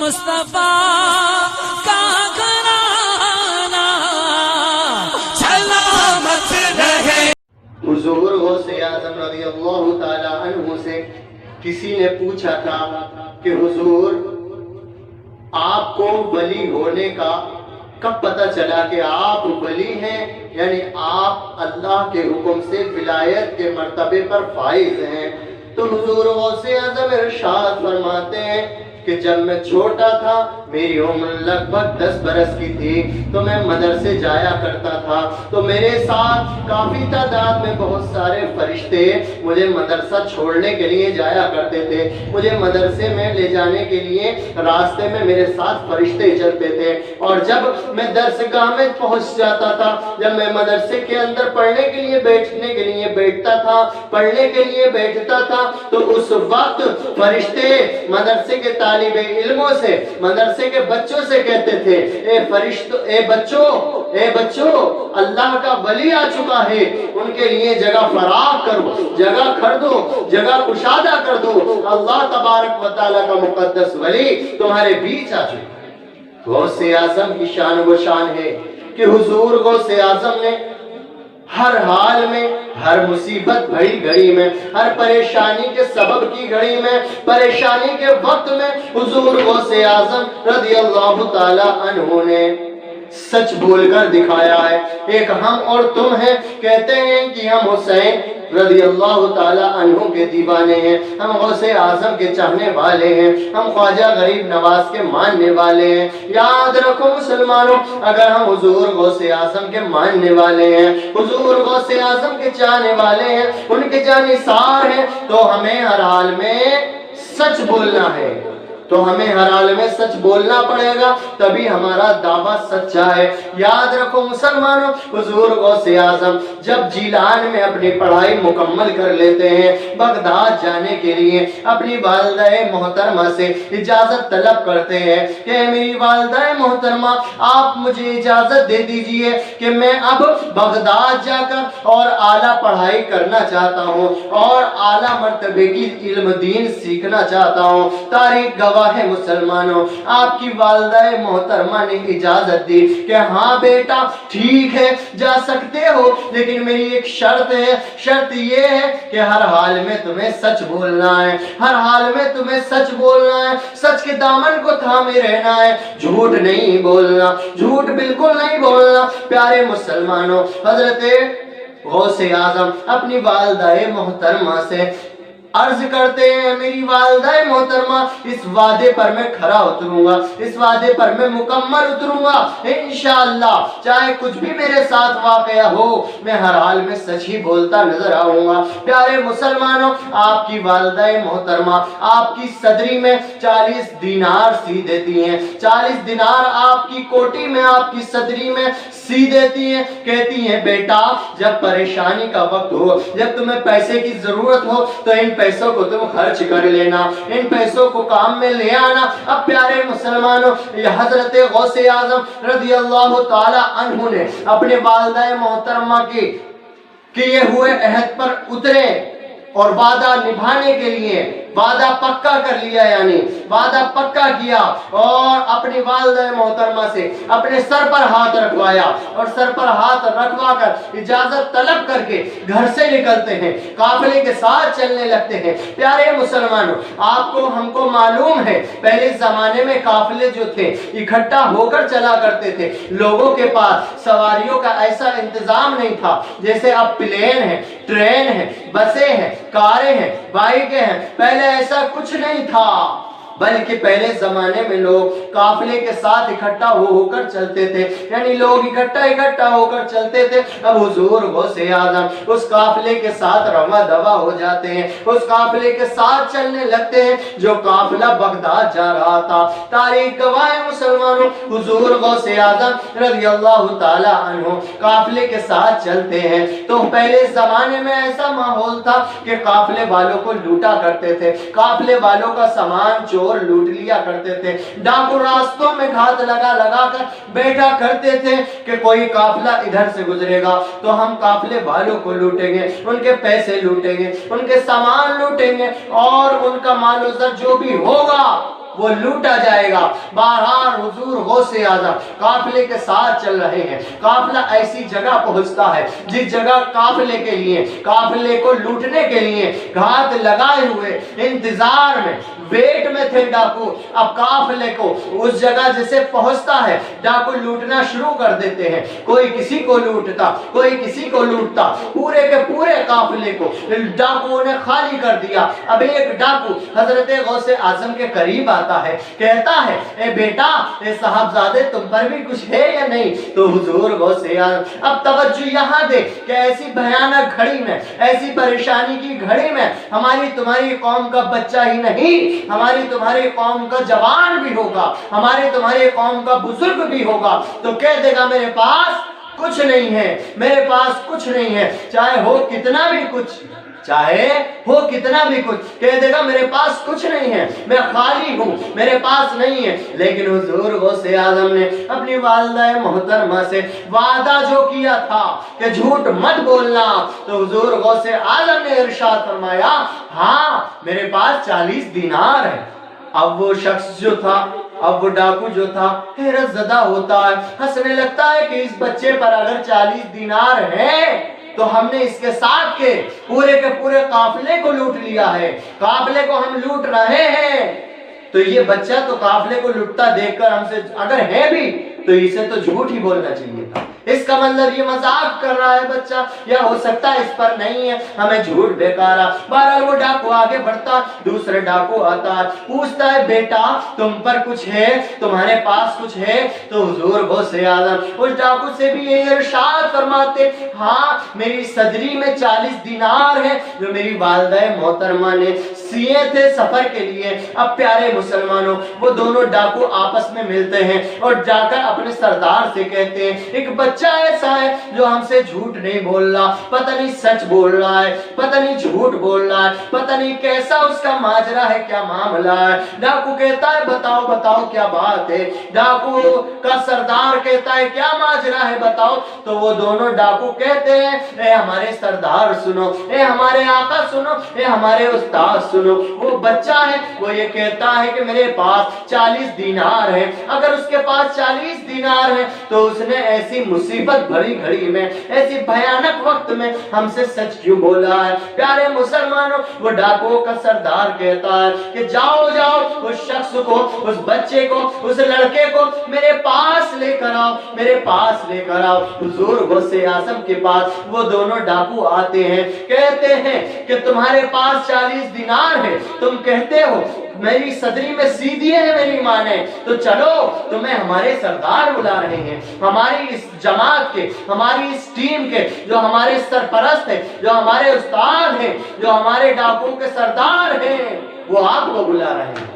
مصطفیٰ کا گھرانہ سلامت رہے۔ حضور غوث اعظم رضی اللہ تعالی عنہ سے کسی نے پوچھا تھا کہ حضور آپ کو ولی ہونے کا کب پتہ چلا کہ آپ ولی ہیں، یعنی آپ اللہ کے حکم سے ولایت کے مرتبے پر فائز ہیں؟ تو حضور غوث اعظم ارشاد فرماتے ہیں کہ جب میں چھوٹا تھا، میری عمر لگ بھگ 10 برس کی تھی، تو میں مدرسے جایا کرتا تھا، تو میرے ساتھ کافی تعداد میں بہت سارے فرشتے مجھے مدرسہ چھوڑنے کے لیے جایا کرتے تھے۔ مجھے مدرسے میں لے جانے کے لیے راستے میں میرے ساتھ فرشتے چلتے تھے، اور جب میں درسگاہ میں پہنچ جاتا تھا، جب میں مدرسے کے اندر پڑھنے کے لیے بیٹھنے کے لیے بیٹھتا تھا، پڑھنے کے لیے بیٹھتا تھا، تو اس وقت فرشتے مدرسے کے طالب علموں سے، مدرسے کے بچوں سے کہتے تھے، اے بچوں اللہ کا ولی آ چکا ہے، ان کے لیے جگہ فراغ کرو، جگہ خریدو، جگہ کشادہ کر دو، اللہ تبارک و تعالیٰ کا مقدس ولی تمہارے بیچ آ چکا ہے۔ غوث اعظم کی شان و شان ہے کہ حضور غوث اعظم نے ہر حال میں، ہر مصیبت بھری گھڑی میں، ہر پریشانی کے سبب کی گھڑی میں، پریشانی کے وقت میں حضور غوث اعظم رضی اللہ تعالی عنہ نے سچ بول کر دکھایا ہے۔ ایک ہم اور تم ہیں، کہتے ہیں کہ ہم حسین رضی اللہ تعالی عنہ کے دیوانے ہیں، ہم غوث اعظم کے چاہنے والے ہیں، ہم خواجہ غریب نواز کے ماننے والے ہیں۔ یاد رکھو مسلمانوں، اگر ہم حضور غوث اعظم کے ماننے والے ہیں، حضور غوث اعظم کے چاہنے والے ہیں، ان کے جانثار ہیں، تو ہمیں ہر حال میں سچ بولنا ہے، تو ہمیں ہر حال میں سچ بولنا پڑے گا، تبھی ہمارا دعویٰ سچا ہے۔ یاد رکھو مسلمانوں، حضور غوث اعظم جب جیلان میں اپنی پڑھائی مکمل کر لیتے ہیں، بغداد جانے کے لیے اپنی والدہ محترمہ سے اجازت طلب کرتے ہیں کہ میری والدہ محترمہ آپ مجھے اجازت دے دیجئے کہ میں اب بغداد جا کر اور اعلیٰ پڑھائی کرنا چاہتا ہوں اور اعلیٰ مرتبے کی علم دین سیکھنا چاہتا ہوں۔ تاریخ گواہ ہے مسلمانوں، آپ کی والدہ محترمہ نے اجازت دی کہ ہاں بیٹا ٹھیک ہے جا سکتے ہو، لیکن میری ایک شرط ہے، شرط یہ ہے کہ ہر حال میں تمہیں سچ بولنا ہے، ہر حال میں تمہیں سچ بولنا ہے، سچ کے دامن کو تھامے رہنا ہے، جھوٹ نہیں بولنا، جھوٹ بالکل نہیں بولنا۔ پیارے مسلمانوں، حضرت غوث اعظم اپنی والدہ محترمہ سے عرض کرتے ہیں، میری والدہ محترمہ اس وعدے پر میں کھرا اتروں گا، اس وعدے پر میں مکمل اتروں گا انشاءاللہ، چاہے کچھ بھی میرے ساتھ واقعہ ہو، میں ہر حال میں سچ ہی بولتا نظر آؤں گا۔ پیارے مسلمانوں، آپ کی والدہ محترمہ آپ کی صدری میں 40 دینار سی دیتی ہیں، 40 دینار آپ کی کوٹی میں، آپ کی صدری میں سی دیتی ہیں، کہتی ہیں بیٹا جب پریشانی کا وقت ہو، جب تمہیں پیسے کی ضرورت ہو تو ان پیسوں کو تم خرچ کر لینا، ان پیسوں کو کام میں لے آنا۔ اب پیارے مسلمانوں، یہ حضرت غوث اعظم رضی اللہ تعالی عنہ نے اپنے والدہ محترمہ کی کیے ہوئے عہد پر اترے اور وعدہ نبھانے کے لیے وعدہ پکا کر لیا، یعنی وعدہ پکا کیا اور اپنی والدہ محترمہ سے اپنے سر پر ہاتھ رکھوایا اور سر پر ہاتھ رکھوا کر اجازت طلب کر کے گھر سے نکلتے ہیں، قافلے کے ساتھ چلنے لگتے ہیں۔ پیارے مسلمانوں، آپ کو ہم کو معلوم ہے پہلے زمانے میں قافلے جو تھے اکٹھا ہو کر چلا کرتے تھے، لوگوں کے پاس سواریوں کا ایسا انتظام نہیں تھا جیسے اب پلین ہے، ٹرین ہے، بسیں ہیں، کاریں ہیں، بائیکیں ہیں، پہلے ایسا کچھ نہیں تھا، بلکہ پہلے زمانے میں لوگ قافلے کے ساتھ اکٹھا ہو کر چلتے تھے، یعنی لوگ اکٹھا ہو کر چلتے تھے۔ اب حضور غوث اعظم اس قافلے کے ساتھ رواں دوا ہو جاتے ہیں، اس قافلے کے ساتھ چلنے لگتے ہیں جو قافلہ بغداد جا رہا تھا۔ تاریخ گواہ ہے مسلمانوں، حضور غوث اعظم رضی اللہ تعالی عنہ قافلے کے ساتھ چلتے ہیں تو پہلے زمانے میں ایسا ماحول تھا کہ قافلے والوں کو لوٹا کرتے تھے، قافلے والوں کا سامان چور لوٹ لیا کرتے تھے، ڈاکو راستوں میں گھات لگا کر بیٹھا کرتے تھے کہ کوئی قافلہ ادھر سے گزرے گا تو ہم قافلے والوں کو لوٹیں گے، ان کے پیسے لوٹیں گے، ان کے سامان لوٹیں گے اور ان کا مال و زر جو بھی ہوگا وہ لوٹا جائے گا۔ بہرحال حضور غوث اعظم قافلے کے ساتھ چل رہے ہیں۔ قافلہ ایسی جگہ پہنچتا ہے جس جگہ قافلے کے لیے، قافلے کو لوٹنے کے لیے گھات لگائے ہوئے انتظار میں، ویٹ میں تھے ڈاکو۔ اب قافلے کو اس جگہ جسے پہنچتا ہے ڈاکو لوٹنا شروع کر دیتے ہیں۔ کوئی کسی کو لوٹتا، کوئی کسی کو لوٹتا، پورے کے پورے قافلے کو ڈاکوؤں نے خالی کر دیا۔ اب ایک ڈاکو حضرت غوث اعظم کے قریب آتا ہے، کہتا ہے اے بیٹا، اے صاحبزادے، تم پر بھی کچھ ہے یا نہیں؟ تو حضور غوث اعظم اب توجہ یہاں دے کہ ایسی بھیانک گھڑی میں، ایسی پریشانی کی گھڑی میں ہماری تمہاری قوم کا بچہ ہی نہیں، ہماری تمہاری قوم کا جوان بھی ہوگا، ہماری تمہاری قوم کا بزرگ بھی ہوگا، تو کہہ دے گا میرے پاس کچھ نہیں ہے، میرے پاس کچھ نہیں ہے، چاہے ہو کتنا بھی کچھ، چاہے ہو کتنا بھی کچھ، کہہ دے گا میرے پاس کچھ نہیں ہے، میں خالی ہوں، میرے پاس نہیں ہے۔ لیکن حضور غوث اعظم نے اپنی والدہ محترمہ سے وعدہ جو کیا تھا کہ جھوٹ مت بولنا، تو حضور غوث اعظم نے ارشاد فرمایا ہاں میرے پاس 40 دینار ہے۔ اب وہ شخص جو تھا، اب وہ ڈاکو جو تھا حیرت زدہ ہوتا ہے، ہنسنے لگتا ہے کہ اس بچے پر اگر 40 دینار ہے تو ہم نے اس کے ساتھ کے پورے قافلے کو لوٹ لیا ہے، قافلے کو ہم لوٹ رہے ہیں۔ تو یہ بچہ تو قافلے کو لوٹتا دیکھ کر ہم سے اگر ہے بھی تو اسے تو جھوٹ ہی بولنا چاہیے تھا، اس کا مطلب یہ مذاق کر رہا ہے بچہ، یا ہو سکتا ہے اس پر نہیں ہے، ہمیں جھوٹ بیکارا۔ بہرحال وہ ڈاکو آگے بڑھتا، دوسرے ڈاکو آتا ہے، پوچھتا ہے بیٹا تم پر کچھ ہے، تمہارے پاس کچھ ہے؟ تو حضور غوث اعظم اس ڈاکو سے بھی یہ ارشاد فرماتے ہاں میری صدری میں 40 دینار ہے جو میری والدہ محترمہ نے سیے تھے سفر کے لیے۔ اب پیارے مسلمانوں، وہ دونوں ڈاکو آپس میں ملتے ہیں اور جا کر اپنے سردار سے کہتے ہیں ایک بچہ ایسا ہے جو ہم سے جھوٹ نہیں بول رہا، پتہ نہیں سچ بول رہا ہے، پتہ نہیں جھوٹ بول رہا ہے، پتہ نہیں کیسا اس کا ماجرا ہے، کیا معاملہ ہے۔ ڈاکو کہتا ہے بتاؤ بتاؤ کیا بات ہے۔ ڈاکو کا سردار کہتا ہے کیا ماجرا ہے بتاؤ۔ تو وہ دونوں ڈاکو کہتے ہیں اے ہمارے سردار سنو، اے ہمارے آقا سنو، اے ہمارے استاد سنو۔ وہ بچہ ہے، وہ یہ کہتا ہے کہ میرے پاس 40 دینار ہے۔ اگر اس کے پاس 40 دینار ہے تو اس نے ایسی مصیبت بھری گھڑی میں، ایسی بھیانک وقت میں ہم سے سچ کیوں بولا ہے؟ پیارے مسلمانوں، وہ ڈاکو کا سردار کہتا ہے کہ جاؤ جاؤ اس شخص کو، اس بچے کو، اس لڑکے کو میرے پاس لے کر آؤ، میرے پاس لے کر آؤ۔ حضور غوث اعظم کے پاس وہ دونوں ڈاکو آتے ہیں، کہتے ہیں کہ تمہارے پاس 40 دینار ہے، تم کہتے ہو میری صدری میں سی دیے ہیں میری ماں نے، تو چلو تمہیں ہمارے سردار بلا رہے ہیں، ہماری اس جماعت کے، ہماری اس ٹیم کے جو ہمارے سرپرست ہیں، جو ہمارے استاد ہیں، جو ہمارے ڈاکو کے سردار ہیں، وہ آپ کو بلا رہے ہیں۔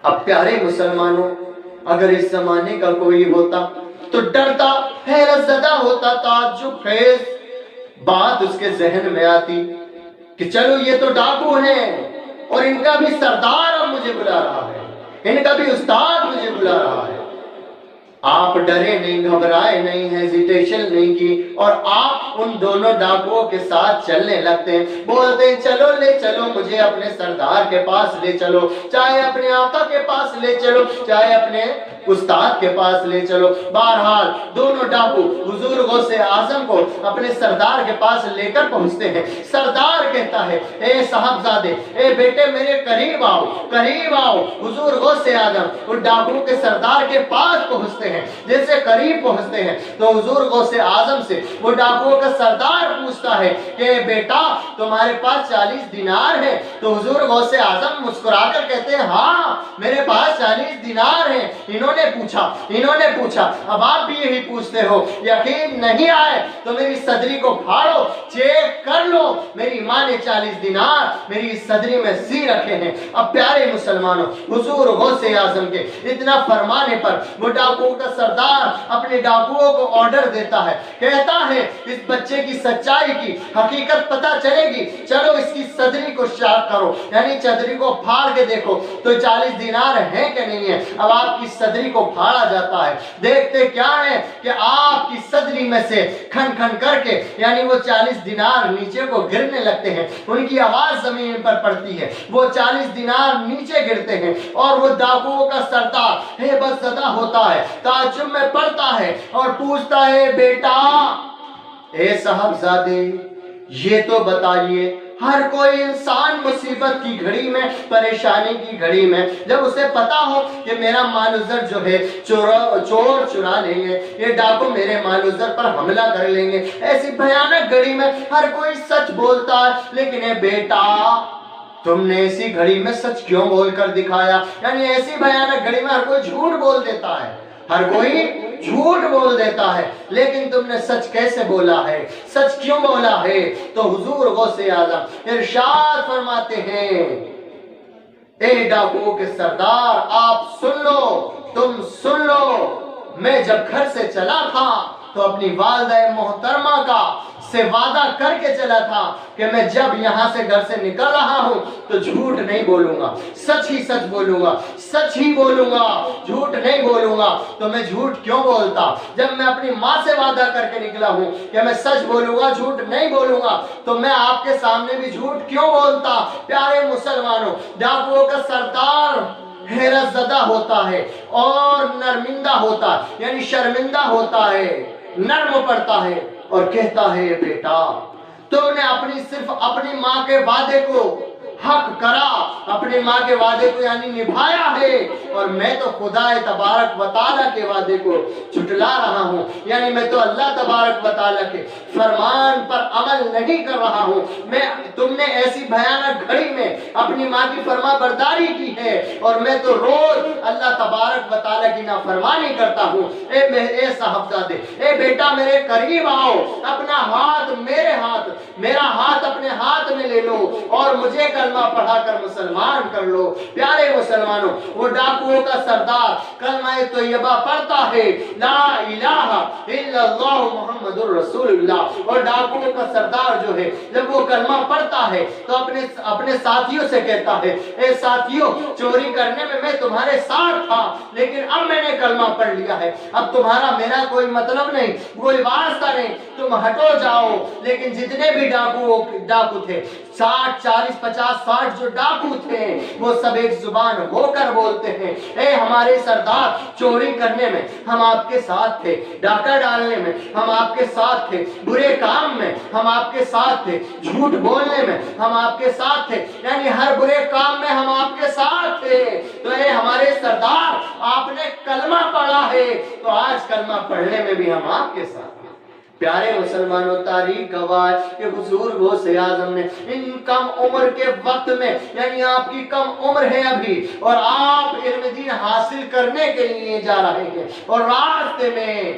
اب پیارے مسلمانوں، اگر اس زمانے کا کوئی ہوتا تو ڈرتا، حیرت زدہ ہوتا، تعجب خیز بات اس کے ذہن میں آتی کہ چلو یہ تو ڈاکو ہیں اور ان کا بھی سردار اب مجھے بلا رہا ہے، ان کا بھی استاد مجھے بلا رہا ہے۔ آپ ڈرے نہیں، گھبرائے نہیں، ہیزیٹیشن نہیں کی، اور آپ ان دونوں ڈاکوؤں کے ساتھ چلنے لگتے ہیں، بولتے ہیں چلو لے چلو مجھے اپنے سردار کے پاس لے چلو، چاہے اپنے آقا کے پاس لے چلو، چاہے اپنے استاد کے پاس لے چلو۔ بہرحال دونوں ڈاکو حضور غوث اعظم کو اپنے سردار کے پاس لے کر پہنچتے ہیں۔ سردار کہتا ہے اے صاحبزادے، اے بیٹے میرے قریب آؤ، قریب آؤ۔ حضور غوث اعظم ان ڈاکو کے سردار کے پاس پہنچتے ہیں، جیسے قریب پہنچتے ہیں تو حضور غوث اعظم سے وہ ڈاکو کا سردار پوچھتا ہے کہ بیٹا تمہارے پاس 40 دینار ہے؟ تو حضور غوث اعظم مسکرا کر کہتے ہیں ہاں میرے پاس 40 دینار ہیں۔ انہوں نے پوچھا اب آپ بھی یہی پوچھتے ہو؟ یقین نہیں آئے تو میری صدری کو پھاڑو، چیک کر لو، میری ماں نے 40 دینار میری صدری میں سی رکھے ہیں۔ اب پیارے مسلمانوں، حضور غوث اعظم کے اتنا فرمانے پر وہ ڈاکو کا سردار اپنے ڈاکوؤں کو آرڈر دیتا ہے، کہتا ہے اس بچے کی سچائی کی حقیقت پتہ چلے گی، چلو اس کی صدری کو شاق کرو، یعنی چادری کو پھاڑ کے دیکھو تو 40 دینار ہے کہ نہیں ہے۔ اب آپ کی صدری کو پھاڑا جاتا ہے، دیکھتے کیا ہے کہ آپ کی صدری میں سے کھن کھن کر کے یعنی وہ 40 دینار نیچے کو گرنے لگتے ہیں، ان کی آواز زمین پر پڑتی ہے، وہ 40 دینار نیچے گرتے ہیں، اور وہ ڈاکوؤں کا سردار ہیبت زدہ ہوتا ہے، تعجب میں پڑتا ہے اور پوچھتا ہے بیٹا اے صاحبزادے یہ تو بتائیے، ہر کوئی انسان مصیبت کی گھڑی میں، پریشانی کی گھڑی میں، جب اسے پتا ہو کہ میرا مال و زر جو ہے چور چرا لیں گے، یہ ڈاکو میرے مال و زر پر حملہ کر لیں گے، ایسی بھیانک گھڑی میں ہر کوئی سچ بولتا ہے، لیکن اے بیٹا تم نے ایسی گھڑی میں سچ کیوں بول کر دکھایا؟ یعنی ایسی بھیانک گھڑی میں ہر کوئی جھوٹ بول دیتا ہے، ہر کوئی جھوٹ بول دیتا ہے، لیکن تم نے سچ کیسے بولا ہے؟ سچ کیوں بولا ہے؟ تو حضور غوث اعظم ارشاد فرماتے ہیں اے ڈاکوؤں کے سردار آپ سن لو، تم سن لو، میں جب گھر سے چلا تھا تو اپنی والدہ محترمہ کا سے وعدہ کر کے چلا تھا کہ میں جب یہاں سے گھر سے نکل رہا ہوں تو جھوٹ نہیں بولوں گا، سچ ہی سچ بولوں گا، سچ ہی بولوں گا، جھوٹ نہیں بولوں گا۔ تو میں جھوٹ کیوں بولتا؟ جب میں اپنی ماں سے وعدہ کر کے نکلا ہوں کہ میں سچ بولوں گا، جھوٹ نہیں بولوں گا، تو میں آپ کے سامنے بھی جھوٹ کیوں بولتا؟ پیارے مسلمانوں، ڈاکوؤں کا سردار حیرت زدہ ہوتا ہے اور نرمندہ ہوتا ہے، یعنی شرمندہ ہوتا ہے، نرم پڑتا ہے اور کہتا ہے بیٹا تم نے صرف اپنی ماں کے وعدے کو حق کرا، اپنی ماں کے وعدے کو یعنی نبھایا ہے، اور میں تو خدا تبارک و تعالیٰ کے وعدے کو جھٹلا رہا ہوں، یعنی میں تو اللہ تبارک و تعالیٰ کے فرمان پر عمل نہیں کر رہا ہوں۔ تم نے ایسی بھیانک گھڑی میں اپنی ماں کی فرما برداری کی ہے، اور میں تو روز اللہ تبارک و تعالیٰ کی نافرمانی کرتا ہوں۔ اے صاحبزادے، اے بیٹا میرے قریب آؤ، اپنا ہاتھ میرا ہاتھ اپنے ہاتھ میں لے لو اور مجھے کلمہ پڑھا کر مسلمان کر لو۔ پیارے مسلمانوں، وہ ڈاکوؤں کا سردار کلمہ طیبہ پڑھتا ہے، لا الہ الا اللہ محمد الرسول اللہ، اور ڈاکوؤں کا سردار جو ہے جب وہ کلمہ پڑھتا ہے تو اپنے ساتھیوں سے کہتا ہے اے ساتھیوں چوری کرنے میں میں تمہارے ساتھ تھا، لیکن اب میں نے کلمہ پڑھ لیا ہے، اب تمہارا میرا کوئی مطلب نہیں، کوئی واسطہ نہیں، تم ہٹو جاؤ۔ لیکن جتنے بھی ڈاکو تھے 60 40 50 60 جو ڈاکو تھے وہ سب ایک زبان ہو کر بولتے ہیں اے ہمارے سردار چوری کرنے میں ہم آپ کے ساتھ تھے، ڈاکہ ڈالنے میں ہم آپ کے ساتھ تھے، برے کام میں ہم آپ کے ساتھ تھے، جھوٹ بولنے میں ہم آپ کے ساتھ تھے، یعنی ہر برے کام میں ہم آپ کے ساتھ تھے۔ تو اے ہمارے سردار آپ نے کلمہ پڑھا ہے تو آج کلمہ پڑھنے میں بھی ہم آپ کے ساتھ ہیں۔ پیارے مسلمانوں، تاریخ گواہ کہ حضور غوث اعظم نے ان کم عمر کے وقت میں، یعنی آپ کی کم عمر ہے ابھی اور آپ علم دین حاصل کرنے کے لیے جا رہے ہیں، اور راستے میں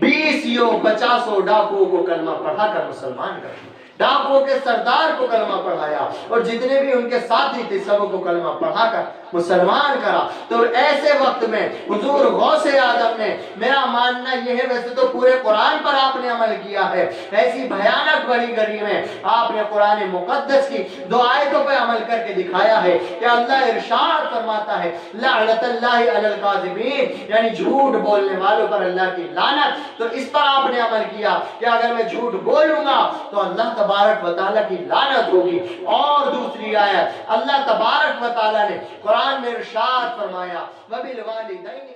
20 یا 50 ڈاکوؤں کو کلمہ پڑھا کر مسلمان کر دیا، ڈاکوؤں کے سردار کو کلمہ پڑھایا، اور جتنے بھی ان کے ساتھی تھے سب کو کلمہ پڑھا کر مسلمان کرا۔ تو ایسے وقت میں حضور غوث اعظم نے، میرا ماننا یہ ہے، ویسے تو پورے قرآن پر آپ نے عمل کیا ہے، ایسی بھیانک بڑی گھڑی میں آپ نے قرآن مقدس کی 2 آیتوں پہ عمل کر کے دکھایا ہے کہ اللہ ارشاد فرماتا ہے لعنت اللہ علی الکاذبین، یعنی جھوٹ بولنے والوں پر اللہ کی لعنت۔ تو اس پر آپ نے عمل کیا کہ اگر میں جھوٹ بولوں گا تو اللہ تبارک و تعالیٰ کی لعنت ہوگی۔ اور دوسری آیت اللہ تبارک و تعالیٰ نے قرآن میں ارشاد فرمایا وَبِالْوَالِدَيْنِ